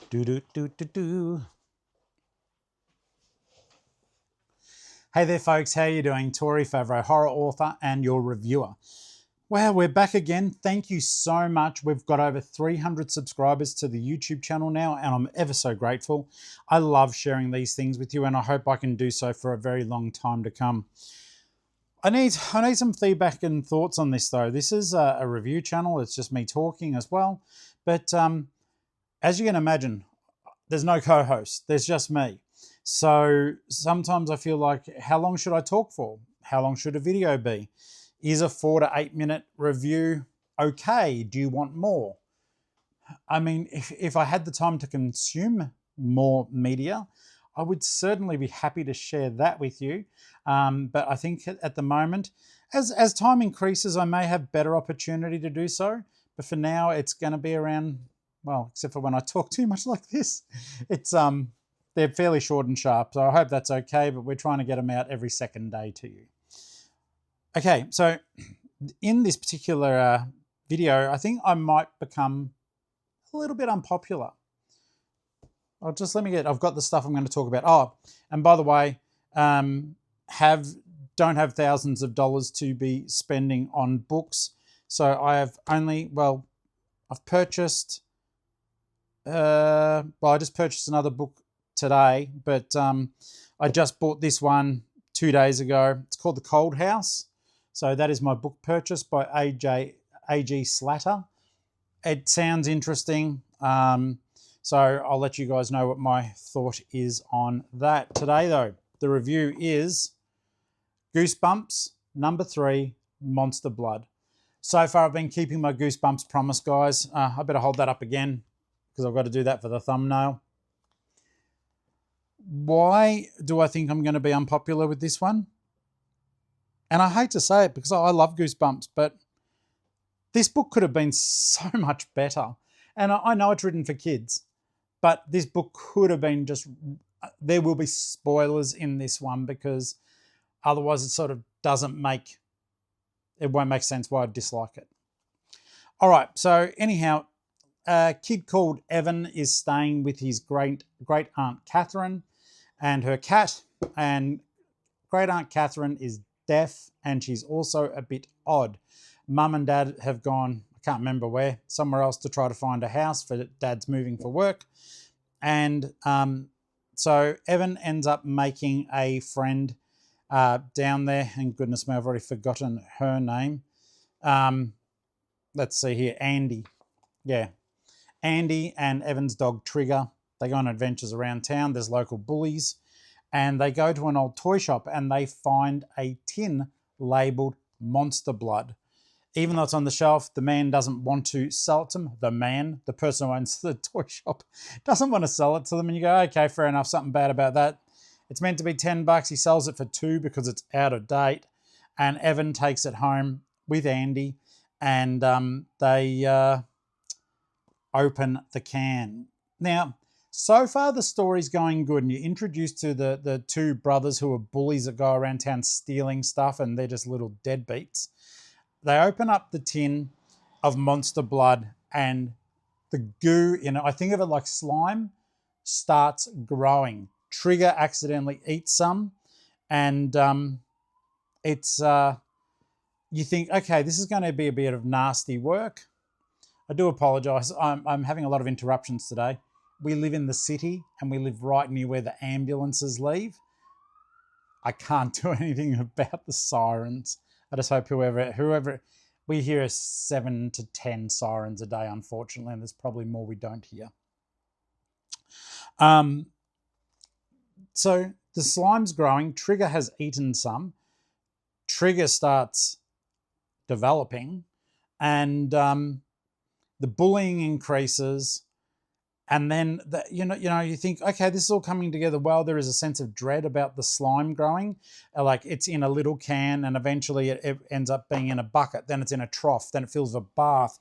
Do do do do do. Hey there, folks. How you doing? Tory, Favro, horror author and your reviewer. Well, we're back again. Thank you so much. We've got over 300 subscribers to the YouTube channel now, and I'm ever so grateful. I love sharing these things with you, and I hope I can do so for a very long time to come. I need some feedback and thoughts on this, though. This is a review channel. It's just me talking as well. But as you can imagine, there's no co-host. There's just me. So sometimes I feel like, how long should I talk for? How long should a video be? Is a 4 to 8 minute review okay? Do you want more? I mean, if I had the time to consume more media, I would certainly be happy to share that with you. But I think at the moment, as time increases, I may have better opportunity to do so. But for now, it's going to be around, well, except for when I talk too much like this, it's they're fairly short and sharp. So I hope that's okay. But we're trying to get them out every second day to you. Okay, so in this particular video, I think I might become a little bit unpopular. I've got the stuff I'm going to talk about. Oh, and by the way, don't have thousands of dollars to be spending on books. So I've purchased, I just purchased another book today, but I just bought this one 2 days ago. It's called The Cold House. So that is my book purchase by A.G. Slatter. It sounds interesting. So I'll let you guys know what my thought is on that. Today, though, the review is Goosebumps, number 3, Monster Blood. So far, I've been keeping my Goosebumps promise, guys. I better hold that up again because I've got to do that for the thumbnail. Why do I think I'm going to be unpopular with this one? And I hate to say it because I love Goosebumps, but this book could have been so much better. And I know it's written for kids, but this book could have been there will be spoilers in this one because otherwise it sort of it won't make sense why I dislike it. All right, so anyhow, a kid called Evan is staying with his great aunt Catherine and her cat, and great aunt Catherine is deaf and she's also a bit odd. Mum and Dad have gone, I can't remember where, somewhere else to try to find a house for Dad's moving for work. And so Evan ends up making a friend down there, and goodness me, I've already forgotten her name. Let's see here, Andy. Yeah, Andy and Evan's dog Trigger. They go on adventures around town. There's local bullies. And they go to an old toy shop and they find a tin labelled Monster Blood. Even though it's on the shelf, the man doesn't want to sell it to them. The person who owns the toy shop, doesn't want to sell it to them. And you go, okay, fair enough, something bad about that. It's meant to be $10. He sells it for $2 because it's out of date. And Evan takes it home with Andy and they open the can. Now, so far the story's going good, and you're introduced to the two brothers who are bullies that go around town stealing stuff, and they're just little deadbeats. They open up the tin of Monster Blood, and the goo in it, I think of it like slime, starts growing. Trigger accidentally eats some, and you think, okay, this is going to be a bit of nasty work. I do apologise. I'm having a lot of interruptions today. We live in the city and we live right near where the ambulances leave. I can't do anything about the sirens. I just hope whoever, we hear 7 to 10 sirens a day, unfortunately, and there's probably more we don't hear. So the slime's growing. Trigger has eaten some. Trigger starts developing, and the bullying increases. And then, you think, okay, this is all coming together well. There is a sense of dread about the slime growing. Like it's in a little can and eventually it ends up being in a bucket. Then it's in a trough. Then it fills a bath.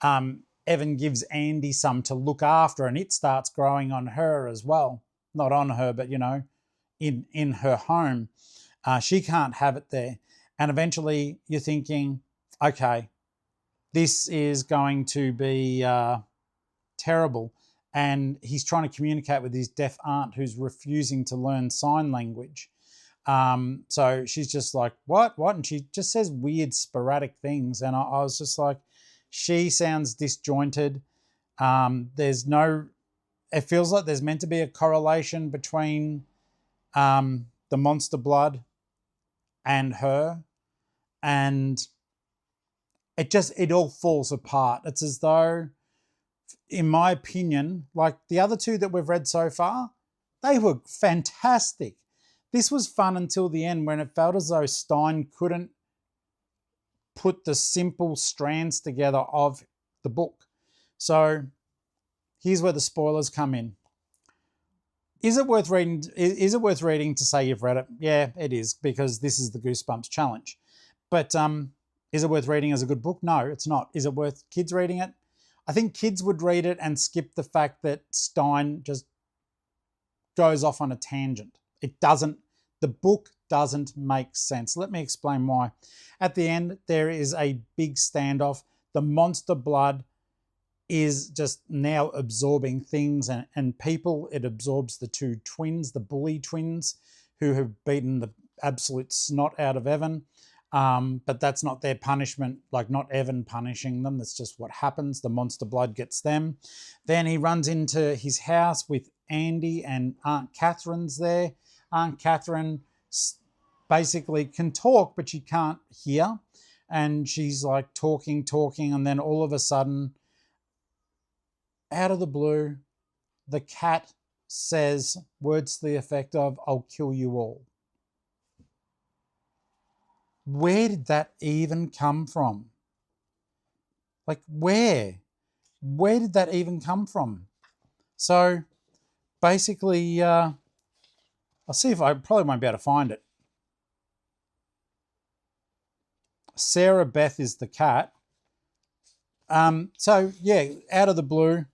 Evan gives Andy some to look after and it starts growing on her as well. Not on her, but, in her home. She can't have it there. And eventually you're thinking, okay, this is going to be terrible. and he's trying to communicate with his deaf aunt who's refusing to learn sign language. So she's just like, what? And she just says weird sporadic things. And I was just like, she sounds disjointed. It feels like there's meant to be a correlation between the monster blood and her. And it all falls apart. It's as though, in my opinion, like the other two that we've read so far, they were fantastic. This was fun until the end, when it felt as though Stine couldn't put the simple strands together of the book. So here's where the spoilers come in. Is it worth reading? Is it worth reading to say you've read it? Yeah, it is, because this is the Goosebumps challenge. But is it worth reading as a good book? No, it's not. Is it worth kids reading it? I think kids would read it and skip the fact that Stine just goes off on a tangent. The book doesn't make sense. Let me explain why. At the end, there is a big standoff. The monster blood is just now absorbing things and people. It absorbs the two twins, the bully twins, who have beaten the absolute snot out of Evan. But that's not their punishment, like not Evan punishing them. That's just what happens. The monster blood gets them. Then he runs into his house with Andy, and Aunt Catherine's there. Aunt Catherine basically can talk, but she can't hear. And she's like talking, and then all of a sudden, out of the blue, the cat says words to the effect of, "I'll kill you all." Where did that even come from? Like, where? Where did that even come from? So basically, I'll see if I probably won't be able to find it. Sarah Beth is the cat. So yeah, out of the blue,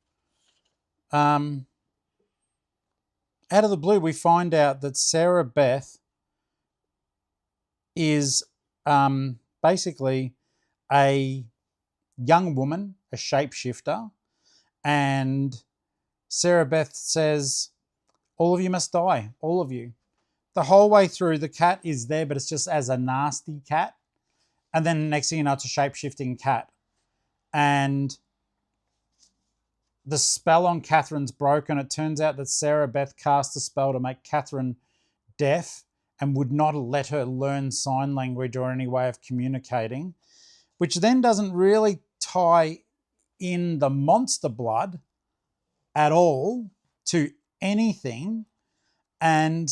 we find out that Sarah Beth is basically a young woman, a shapeshifter, and Sarah Beth says, "All of you must die, all of you." The whole way through, the cat is there, but it's just as a nasty cat. And then next thing you know, it's a shape-shifting cat. And the spell on Catherine's broken. It turns out that Sarah Beth cast a spell to make Catherine deaf and would not let her learn sign language or any way of communicating, which then doesn't really tie in the monster blood at all to anything. And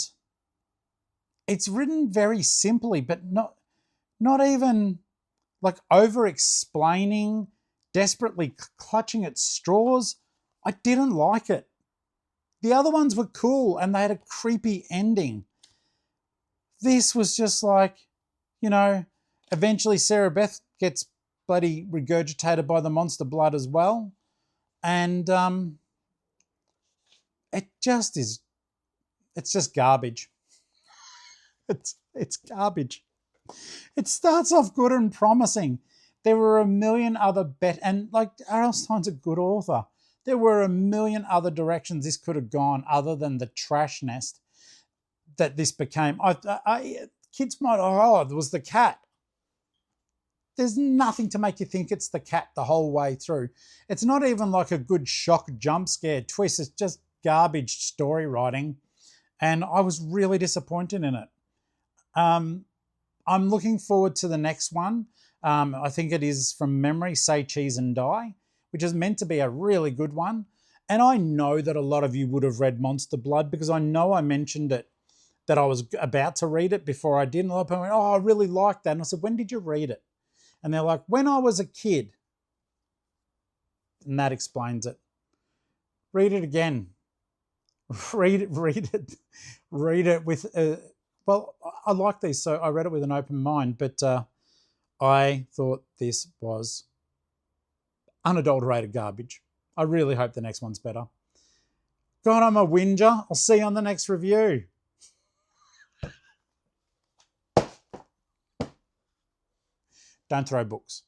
it's written very simply, but not even like over-explaining, desperately clutching at straws. I didn't like it. The other ones were cool and they had a creepy ending. This was just like, eventually Sarah Beth gets bloody regurgitated by the monster blood as well. And it's just garbage. It's garbage. It starts off good and promising. There were a million other and like R.L. Stine's a good author. There were a million other directions this could have gone other than the trash nest that this became. Kids might, it was the cat. There's nothing to make you think it's the cat the whole way through. It's not even like a good shock jump scare twist. It's just garbage story writing. And I was really disappointed in it. I'm looking forward to the next one. I think it is from memory, Say Cheese and Die, which is meant to be a really good one. And I know that a lot of you would have read Monster Blood because I know I mentioned it, that I was about to read it before I did. And a lot of people went, "Oh, I really liked that." And I said, "When did you read it?" And they're like, "When I was a kid." And that explains it. Read it again. Read it with... well, I like these, so I read it with an open mind, but I thought this was unadulterated garbage. I really hope the next one's better. God, I'm a whinger. I'll see you on the next review. Don't throw books.